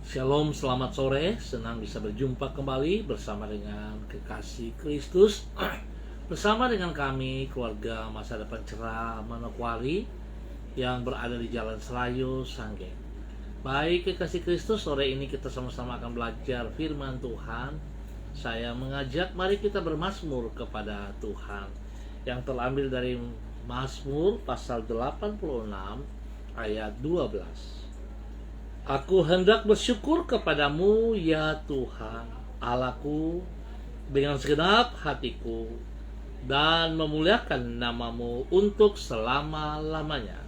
Shalom, selamat sore. Senang bisa berjumpa kembali bersama dengan kekasih Kristus. Bersama dengan kami, keluarga Masa Depan Cerah Manokwari yang berada di Jalan Serayu, Sanggen. Baik kekasih Kristus, sore ini kita sama-sama akan belajar firman Tuhan. Saya mengajak mari kita bermazmur kepada Tuhan, yang terambil dari Mazmur pasal 86 ayat 12. Aku hendak bersyukur kepadamu ya Tuhan Allahku dengan segenap hatiku, dan memuliakan namamu untuk selama-lamanya.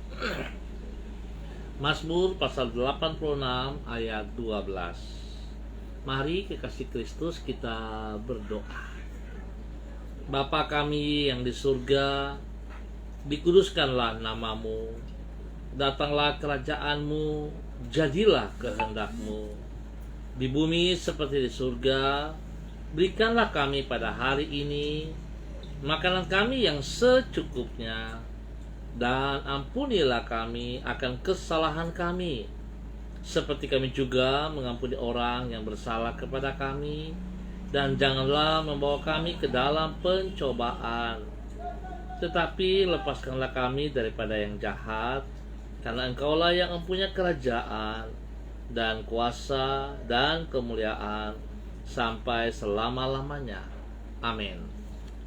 Mazmur pasal 86 ayat 12. Mari kekasih Kristus kita berdoa. Bapa kami yang di surga, dikuduskanlah namamu, datanglah kerajaanmu, jadilah kehendakmu di bumi seperti di surga. Berikanlah kami pada hari ini makanan kami yang secukupnya, dan ampunilah kami akan kesalahan kami, seperti kami juga mengampuni orang yang bersalah kepada kami. Dan janganlah membawa kami ke dalam pencobaan, tetapi lepaskanlah kami daripada yang jahat, karena Engkaulah yang mempunyai kerajaan dan kuasa dan kemuliaan sampai selama-lamanya. Amin.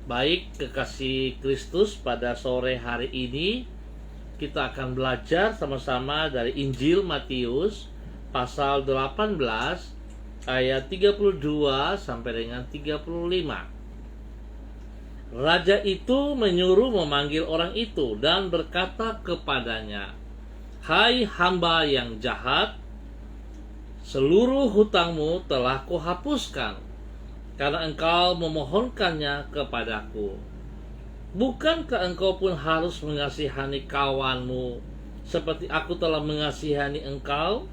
Baik kekasih Kristus, pada sore hari ini kita akan belajar sama-sama dari Injil Matius pasal 18 ayat 32 sampai dengan 35. Raja itu menyuruh memanggil orang itu dan berkata kepadanya, "Hai hamba yang jahat, seluruh hutangmu telah kuhapuskan, karena engkau memohonkannya kepadaku. Bukankah engkau pun harus mengasihani kawanmu seperti aku telah mengasihani engkau?"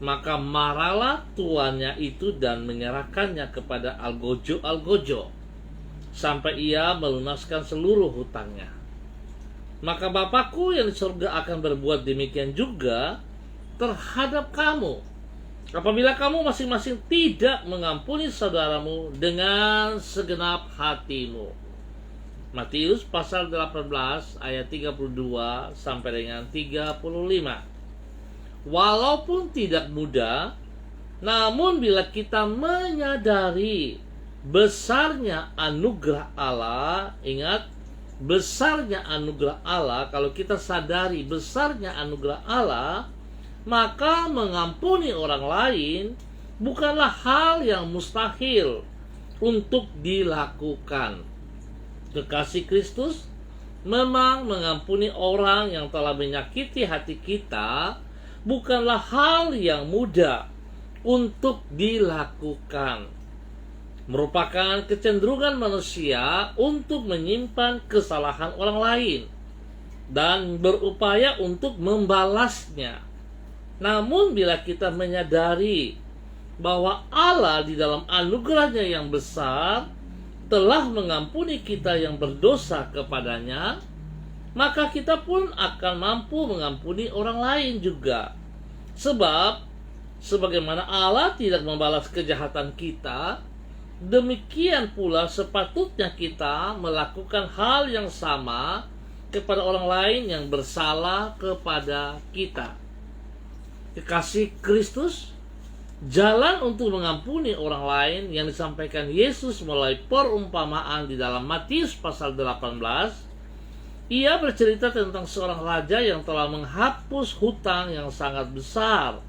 Maka marahlah tuannya itu dan menyerahkannya kepada algojo sampai ia melunaskan seluruh hutangnya. Maka Bapakku yang di surga akan berbuat demikian juga terhadap kamu, apabila kamu masing-masing tidak mengampuni saudaramu dengan segenap hatimu. Matius pasal 18 ayat 32 sampai dengan 35. Walaupun tidak mudah, namun bila kita menyadari besarnya anugerah Allah, ingat, besarnya anugerah Allah, kalau kita sadari besarnya anugerah Allah, maka mengampuni orang lain bukanlah hal yang mustahil untuk dilakukan. Kekasih Kristus, memang mengampuni orang yang telah menyakiti hati kita bukanlah hal yang mudah untuk dilakukan. Merupakan kecenderungan manusia untuk menyimpan kesalahan orang lain dan berupaya untuk membalasnya. Namun bila kita menyadari bahwa Allah di dalam anugerahnya yang besar telah mengampuni kita yang berdosa kepadanya, maka kita pun akan mampu mengampuni orang lain juga. Sebab sebagaimana Allah tidak membalas kejahatan kita, demikian pula sepatutnya kita melakukan hal yang sama kepada orang lain yang bersalah kepada kita. Kekasih Kristus, jalan untuk mengampuni orang lain yang disampaikan Yesus melalui perumpamaan di dalam Matius pasal 18. Ia bercerita tentang seorang raja yang telah menghapus hutang yang sangat besar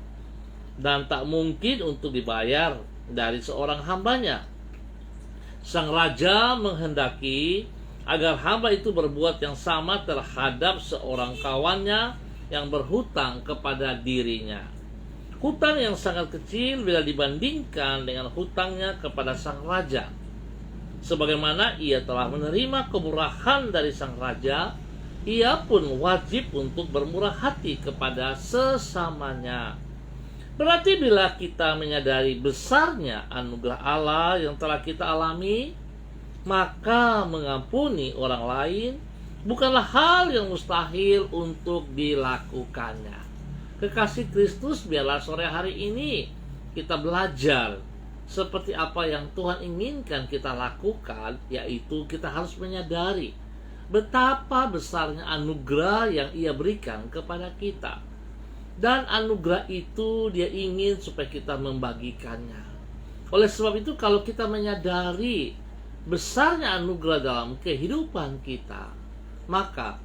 dan tak mungkin untuk dibayar dari seorang hambanya. Sang raja menghendaki agar hamba itu berbuat yang sama terhadap seorang kawannya yang berhutang kepada dirinya. Hutang yang sangat kecil bila dibandingkan dengan hutangnya kepada sang raja. Sebagaimana ia telah menerima kemurahan dari sang raja, ia pun wajib untuk bermurah hati kepada sesamanya. Berarti bila kita menyadari besarnya anugerah Allah yang telah kita alami, maka mengampuni orang lain bukanlah hal yang mustahil untuk dilakukannya. Kekasih Kristus, biarlah sore hari ini kita belajar seperti apa yang Tuhan inginkan kita lakukan, yaitu kita harus menyadari betapa besarnya anugerah yang Ia berikan kepada kita. Dan anugerah itu Dia ingin supaya kita membagikannya. Oleh sebab itu, kalau kita menyadari besarnya anugerah dalam kehidupan kita, maka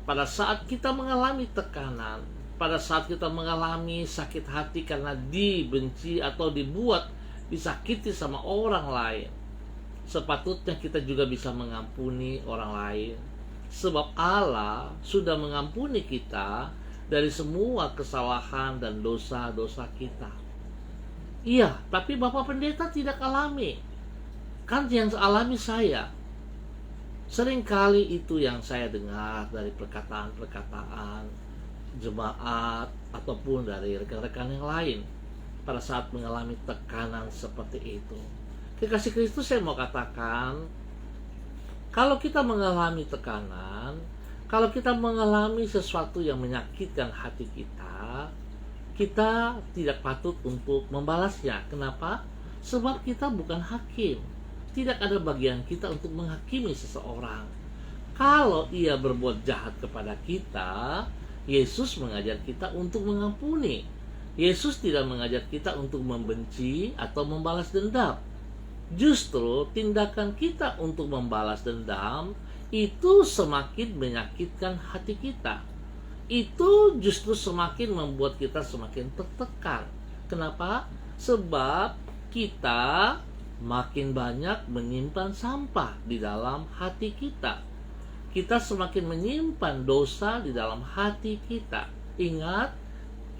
pada saat kita mengalami tekanan, pada saat kita mengalami sakit hati karena dibenci atau disakiti sama orang lain, sepatutnya kita juga bisa mengampuni orang lain. Sebab Allah sudah mengampuni kita dari semua kesalahan dan dosa-dosa kita. Iya, tapi Bapak Pendeta tidak alami. Kan yang alami saya. Seringkali itu yang saya dengar dari perkataan-perkataan jemaat ataupun dari rekan-rekan yang lain pada saat mengalami tekanan seperti itu. Kekasih Kristus, saya mau katakan, kalau kita mengalami tekanan, kalau kita mengalami sesuatu yang menyakitkan hati kita, kita tidak patut untuk membalasnya. Kenapa? Sebab kita bukan hakim. Tidak ada bagian kita untuk menghakimi seseorang. Kalau ia berbuat jahat kepada kita, Yesus mengajar kita untuk mengampuni. Yesus tidak mengajar kita untuk membenci atau membalas dendam. Justru tindakan kita untuk membalas dendam itu semakin menyakitkan hati kita. Itu justru semakin membuat kita semakin tertekan. Kenapa? Sebab kita makin banyak menyimpan sampah di dalam hati kita. Kita semakin menyimpan dosa di dalam hati kita. Ingat,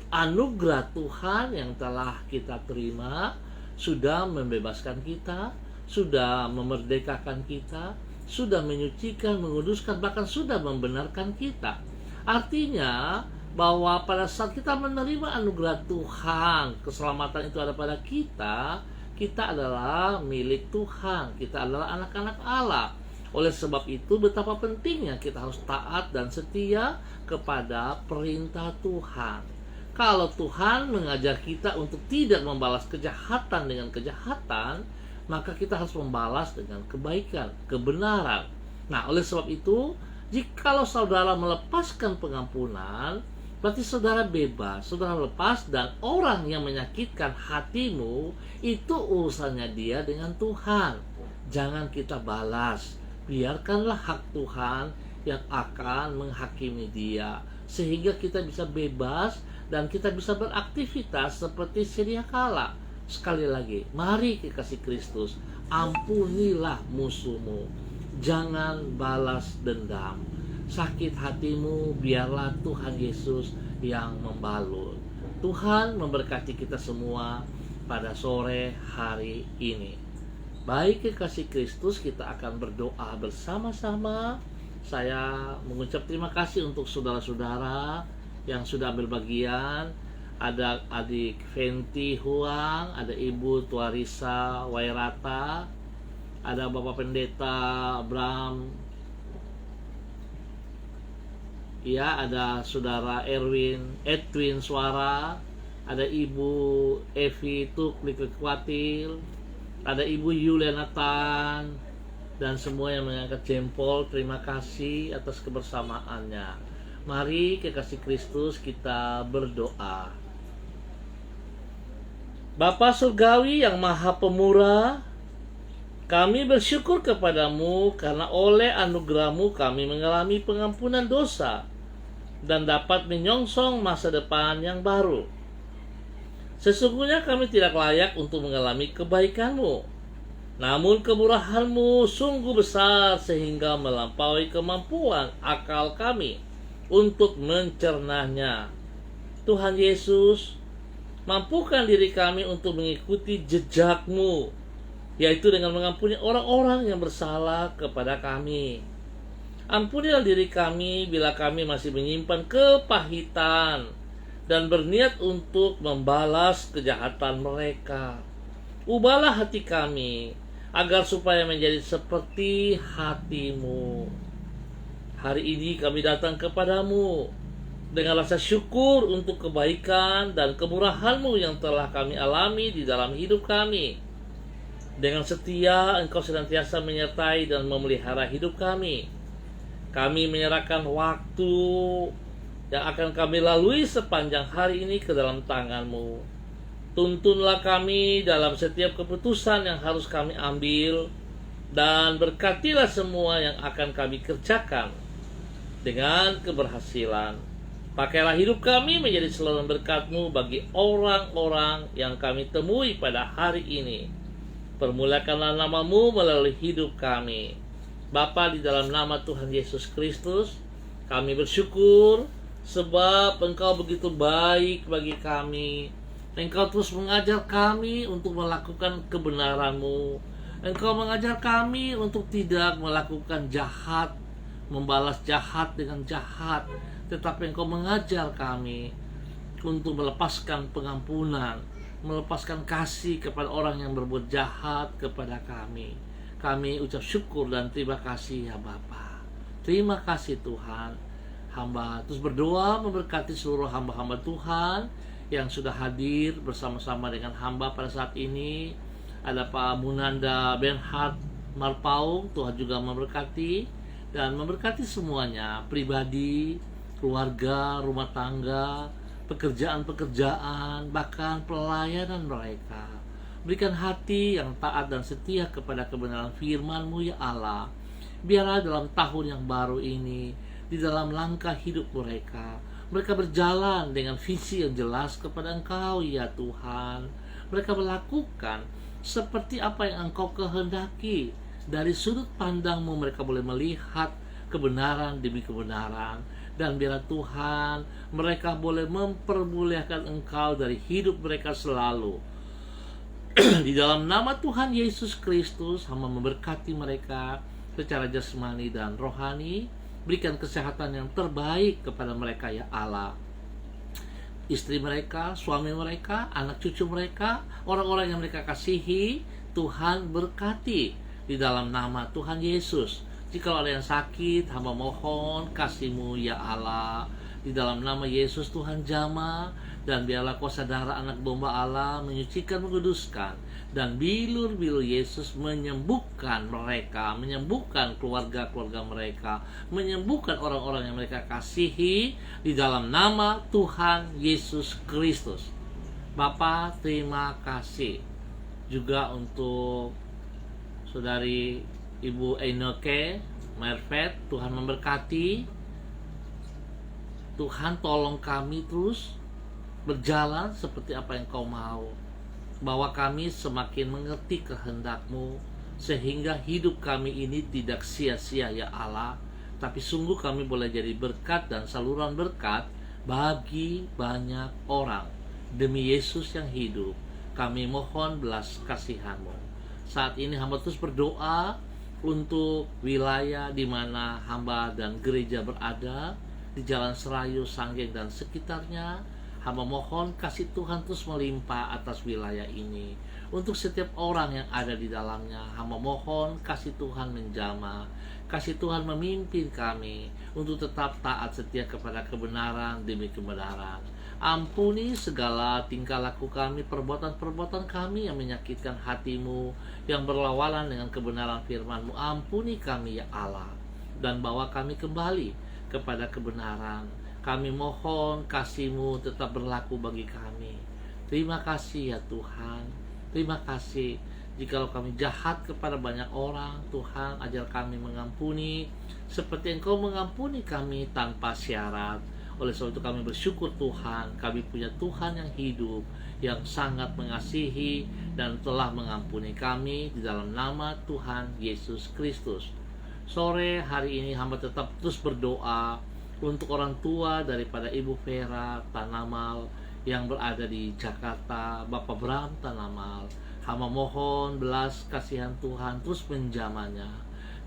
anugerah Tuhan yang telah kita terima sudah membebaskan kita, sudah memerdekakan kita, sudah menyucikan, menguduskan, bahkan sudah membenarkan kita. Artinya bahwa pada saat kita menerima anugerah Tuhan, keselamatan itu ada pada kita, kita adalah milik Tuhan, kita adalah anak-anak Allah. Oleh sebab itu, betapa pentingnya kita harus taat dan setia kepada perintah Tuhan. Kalau Tuhan mengajar kita untuk tidak membalas kejahatan dengan kejahatan, maka kita harus membalas dengan kebaikan, kebenaran. Nah, oleh sebab itu, jikalau saudara melepaskan pengampunan, berarti saudara bebas, saudara lepas, dan orang yang menyakitkan hatimu, itu urusannya dia dengan Tuhan. Jangan kita balas, biarkanlah hak Tuhan yang akan menghakimi dia, sehingga kita bisa bebas dan kita bisa beraktivitas seperti sedia kala. Sekali lagi, mari kekasih Kristus, ampunilah musuhmu, jangan balas dendam. Sakit hatimu biarlah Tuhan Yesus yang membalut. Tuhan memberkati kita semua pada sore hari ini. Baik kekasih Kristus, kita akan berdoa bersama-sama. Saya mengucap terima kasih untuk saudara-saudara yang sudah ambil bagian. Ada adik Fenty Huang, ada Ibu Tuarisa Wairata, ada Bapak Pendeta Bram, ya, ada Saudara Edwin Suara, ada Ibu Evi Tuklikwatil, ada Ibu Yulianatan, dan semua yang mengangkat jempol. Terima kasih atas kebersamaannya. Mari kekasih Kristus, kita berdoa. Bapa Surgawi yang Maha Pemurah, kami bersyukur kepadamu karena oleh anugerah-Mu kami mengalami pengampunan dosa dan dapat menyongsong masa depan yang baru. Sesungguhnya kami tidak layak untuk mengalami kebaikan-Mu, namun kemurahan-Mu sungguh besar sehingga melampaui kemampuan akal kami untuk mencernanya. Tuhan Yesus, mampukan diri kami untuk mengikuti jejak-Mu, yaitu dengan mengampuni orang-orang yang bersalah kepada kami. Ampunilah diri kami bila kami masih menyimpan kepahitan dan berniat untuk membalas kejahatan mereka. Ubahlah hati kami agar supaya menjadi seperti hati-Mu. Hari ini kami datang kepadamu dengan rasa syukur untuk kebaikan dan kemurahan-Mu yang telah kami alami di dalam hidup kami. Dengan setia Engkau senantiasa menyertai dan memelihara hidup kami. Kami menyerahkan waktu yang akan kami lalui sepanjang hari ini ke dalam tangan-Mu. Tuntunlah kami dalam setiap keputusan yang harus kami ambil, dan berkatilah semua yang akan kami kerjakan dengan keberhasilan. Pakailah hidup kami menjadi saluran berkat-Mu bagi orang-orang yang kami temui pada hari ini. Permulakanlah nama-Mu melalui hidup kami. Bapa, di dalam nama Tuhan Yesus Kristus, kami bersyukur sebab Engkau begitu baik bagi kami. Engkau terus mengajar kami untuk melakukan kebenaran-Mu. Engkau mengajar kami untuk tidak melakukan jahat, membalas jahat dengan jahat, tetapi Engkau mengajar kami untuk melepaskan pengampunan, melepaskan kasih kepada orang yang berbuat jahat kepada kami. Kami ucap syukur dan terima kasih ya Bapa. Terima kasih Tuhan. Hamba terus berdoa memberkati seluruh hamba-hamba Tuhan yang sudah hadir bersama-sama dengan hamba pada saat ini. Ada Pak Munanda Benhard Marpaung, Tuhan juga memberkati dan memberkati semuanya, pribadi, keluarga, rumah tangga, pekerjaan-pekerjaan, bahkan pelayanan mereka. Berikan hati yang taat dan setia kepada kebenaran firman-Mu ya Allah. Biarlah dalam tahun yang baru ini, di dalam langkah hidup mereka berjalan dengan visi yang jelas kepada Engkau ya Tuhan. Mereka melakukan seperti apa yang Engkau kehendaki. Dari sudut pandang-Mu mereka boleh melihat kebenaran demi kebenaran. Dan biarlah Tuhan, mereka boleh mempermuliakan Engkau dari hidup mereka selalu. Di dalam nama Tuhan Yesus Kristus, hamba memberkati mereka secara jasmani dan rohani. Berikan kesehatan yang terbaik kepada mereka ya Allah. Istri mereka, suami mereka, anak cucu mereka, orang-orang yang mereka kasihi, Tuhan berkati di dalam nama Tuhan Yesus. Jika ada yang sakit, hamba mohon kasih-Mu ya Allah. Di dalam nama Yesus Tuhan jamah, dan biarlah kuasa darah anak domba Allah menyucikan, menguduskan, dan bilur-bilur Yesus menyembuhkan mereka, menyembuhkan keluarga-keluarga mereka, menyembuhkan orang-orang yang mereka kasihi di dalam nama Tuhan Yesus Kristus. Bapa, terima kasih juga untuk saudari Ibu Enoke Mervet. Tuhan memberkati. Tuhan tolong kami terus berjalan seperti apa yang Kau mau, bahwa kami semakin mengerti kehendak-Mu, sehingga hidup kami ini tidak sia-sia ya Allah, tapi sungguh kami boleh jadi berkat dan saluran berkat bagi banyak orang. Demi Yesus yang hidup, kami mohon belas kasihan-Mu. Saat ini hamba terus berdoa untuk wilayah di mana hamba dan gereja berada, di Jalan Serayu, Sanggeng dan sekitarnya. Hamba mohon kasih Tuhan terus melimpah atas wilayah ini. Untuk setiap orang yang ada di dalamnya, hamba mohon kasih Tuhan menjamah, kasih Tuhan memimpin kami untuk tetap taat setia kepada kebenaran demi kebenaran. Ampuni segala tingkah laku kami, perbuatan-perbuatan kami yang menyakitkan hati-Mu, yang berlawanan dengan kebenaran firman-Mu. Ampuni kami ya Allah, dan bawa kami kembali kepada kebenaran. Kami mohon kasih-Mu tetap berlaku bagi kami. Terima kasih ya Tuhan. Terima kasih. Jikalau kami jahat kepada banyak orang, Tuhan ajar kami mengampuni seperti Engkau mengampuni kami tanpa syarat. Oleh sebab itu kami bersyukur Tuhan, kami punya Tuhan yang hidup, yang sangat mengasihi dan telah mengampuni kami di dalam nama Tuhan Yesus Kristus. Sore hari ini hamba tetap terus berdoa untuk orang tua daripada Ibu Vera Tanamal yang berada di Jakarta, Bapak Bram Tanamal. Hamba mohon belas kasihan Tuhan terus menjamahnya.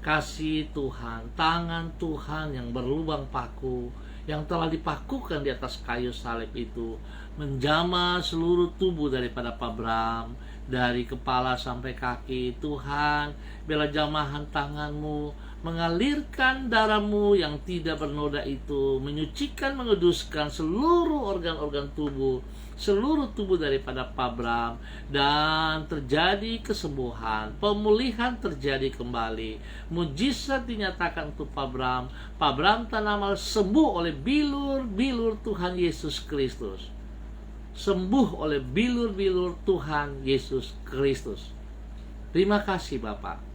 Kasih Tuhan, tangan Tuhan yang berlubang paku, yang telah dipakukan di atas kayu salib itu, menjamah seluruh tubuh daripada Pak Bram, dari kepala sampai kaki. Tuhan, bela jamahan tangan-Mu mengalirkan darah-Mu yang tidak bernoda itu, menyucikan, menguduskan seluruh organ-organ tubuh, seluruh tubuh daripada Pak Bram, dan terjadi kesembuhan, pemulihan terjadi kembali, mujizat dinyatakan untuk Pak Bram. Pak Bram Tanamal sembuh oleh bilur-bilur Tuhan Yesus Kristus, sembuh oleh bilur-bilur Tuhan Yesus Kristus. Terima kasih Bapak.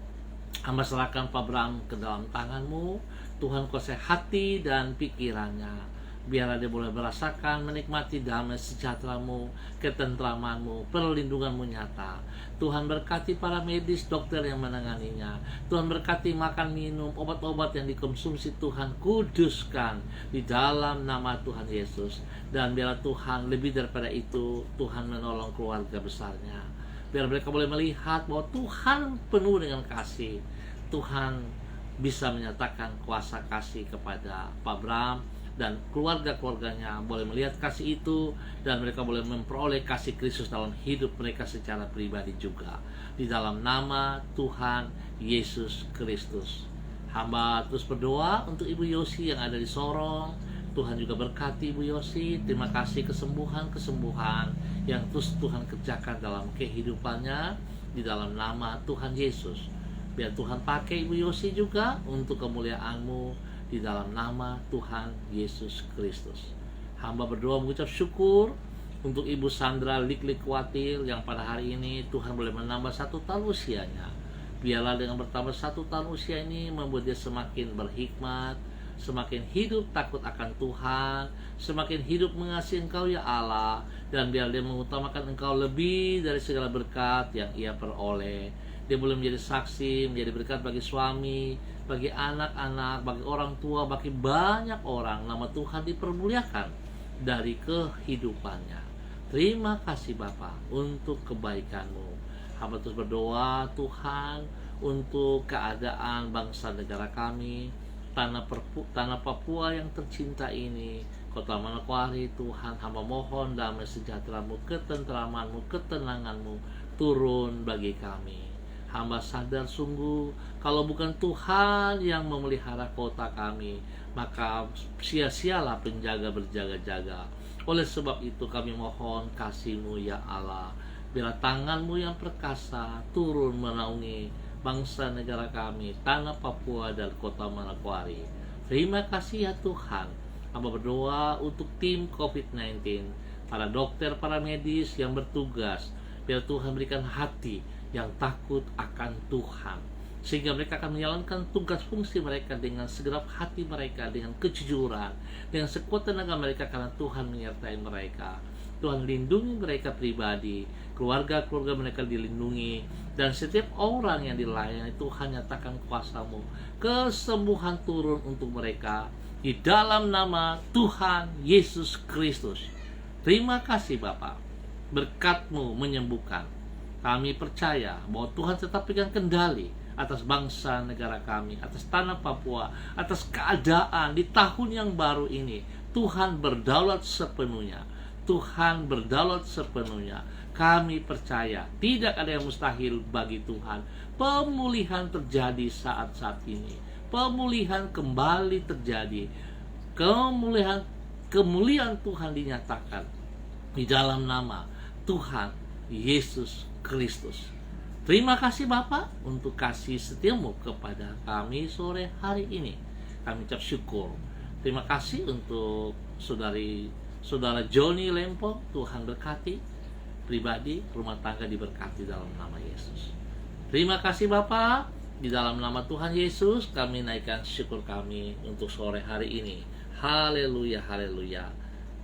Hamba serahkan Pak Bram ke dalam tangan-Mu. Tuhan kuasai hati dan pikirannya. Biarlah dia boleh merasakan, menikmati damai sejahtera-Mu, ketentraman-Mu, perlindungan-Mu nyata. Tuhan berkati para medis, dokter yang menanganinya. Tuhan berkati makan, minum, obat-obat yang dikonsumsi. Tuhan kuduskan di dalam nama Tuhan Yesus. Dan biarlah Tuhan lebih daripada itu, Tuhan menolong keluarga besarnya. Biar mereka boleh melihat bahwa Tuhan penuh dengan kasih. Tuhan bisa menyatakan kuasa kasih kepada Pak Bram dan keluarga-keluarganya, boleh melihat kasih itu, dan mereka boleh memperoleh kasih Kristus dalam hidup mereka secara pribadi juga. Di dalam nama Tuhan Yesus Kristus. Hamba terus berdoa untuk Ibu Yosi yang ada di Sorong. Tuhan juga berkati Ibu Yosi. Terima kasih kesembuhan yang terus Tuhan kerjakan dalam kehidupannya. Di dalam nama Tuhan Yesus. Biar Tuhan pakai Ibu Yosi juga untuk kemuliaan-Mu di dalam nama Tuhan Yesus Kristus. Hamba berdoa mengucap syukur untuk Ibu Sandra Liklikwatil yang pada hari ini Tuhan boleh menambah 1 tahun usianya. Biarlah dengan bertambah 1 tahun usia ini membuat dia semakin berhikmat, semakin hidup takut akan Tuhan, semakin hidup mengasihi Engkau ya Allah, dan biar dia mengutamakan Engkau lebih dari segala berkat yang ia peroleh. Dia boleh menjadi saksi, menjadi berkat bagi suami, bagi anak-anak, bagi orang tua, bagi banyak orang. Nama Tuhan dipermuliakan dari kehidupannya. Terima kasih Bapa untuk kebaikan-Mu. Hamba terus berdoa Tuhan untuk keadaan bangsa negara kami, tanah Papua yang tercinta ini, Kota Manokwari. Tuhan, hamba mohon damai sejahtera-Mu, ketentraman-Mu, ketenangan-Mu turun bagi kami. Hamba sadar sungguh kalau bukan Tuhan yang memelihara kota kami, maka sia-sialah penjaga berjaga-jaga. Oleh sebab itu kami mohon kasih-Mu ya Allah. Bila tangan-Mu yang perkasa turun menaungi bangsa negara kami, tanah Papua dan Kota Manokwari. Terima kasih ya Tuhan. Hamba berdoa untuk tim COVID-19, para dokter, para medis yang bertugas. Biar Tuhan berikan hati yang takut akan Tuhan, sehingga mereka akan menjalankan tugas fungsi mereka dengan segenap hati mereka, dengan kejujuran, dengan sekuat tenaga mereka, karena Tuhan menyertai mereka. Tuhan lindungi mereka pribadi, keluarga-keluarga mereka dilindungi, dan setiap orang yang dilayani Tuhan nyatakan kuasa-Mu, kesembuhan turun untuk mereka di dalam nama Tuhan Yesus Kristus. Terima kasih Bapa, berkat-Mu menyembuhkan. Kami percaya bahwa Tuhan tetap pegang kendali atas bangsa negara kami, atas tanah Papua, atas keadaan di tahun yang baru ini. Tuhan berdaulat sepenuhnya. Tuhan berdaulat sepenuhnya. Kami percaya tidak ada yang mustahil bagi Tuhan. Pemulihan terjadi saat-saat ini. Pemulihan kembali terjadi. Kemuliaan Tuhan dinyatakan di dalam nama Tuhan Yesus Kristus. Terima kasih Bapak untuk kasih setia-Mu kepada kami sore hari ini. Kami ucap syukur. Terima kasih untuk saudara Joni Lempong. Tuhan berkati pribadi, rumah tangga diberkati dalam nama Yesus. Terima kasih Bapak. Di dalam nama Tuhan Yesus kami naikkan syukur kami untuk sore hari ini. Haleluya, haleluya.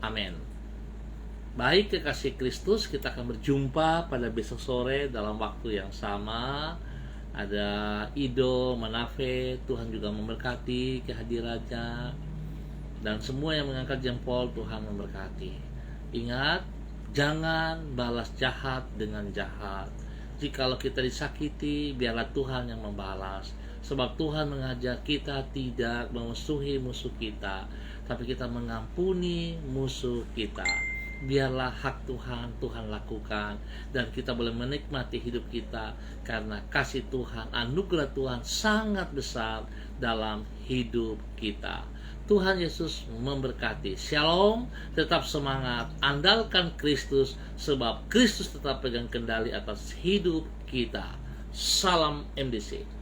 Amin. Baik kekasih Kristus, kita akan berjumpa pada besok sore dalam waktu yang sama. Ada Ido, Manafe, Tuhan juga memberkati kehadirannya. Dan semua yang mengangkat jempol, Tuhan memberkati. Ingat, jangan balas jahat dengan jahat. Jikalau kita disakiti, biarlah Tuhan yang membalas. Sebab Tuhan mengajak kita tidak memusuhi musuh kita, tapi kita mengampuni musuh kita. Biarlah hak Tuhan, Tuhan lakukan, dan kita boleh menikmati hidup kita karena kasih Tuhan, anugerah Tuhan sangat besar dalam hidup kita. Tuhan Yesus memberkati. Shalom, tetap semangat, andalkan Kristus, sebab Kristus tetap pegang kendali atas hidup kita. Salam MDC.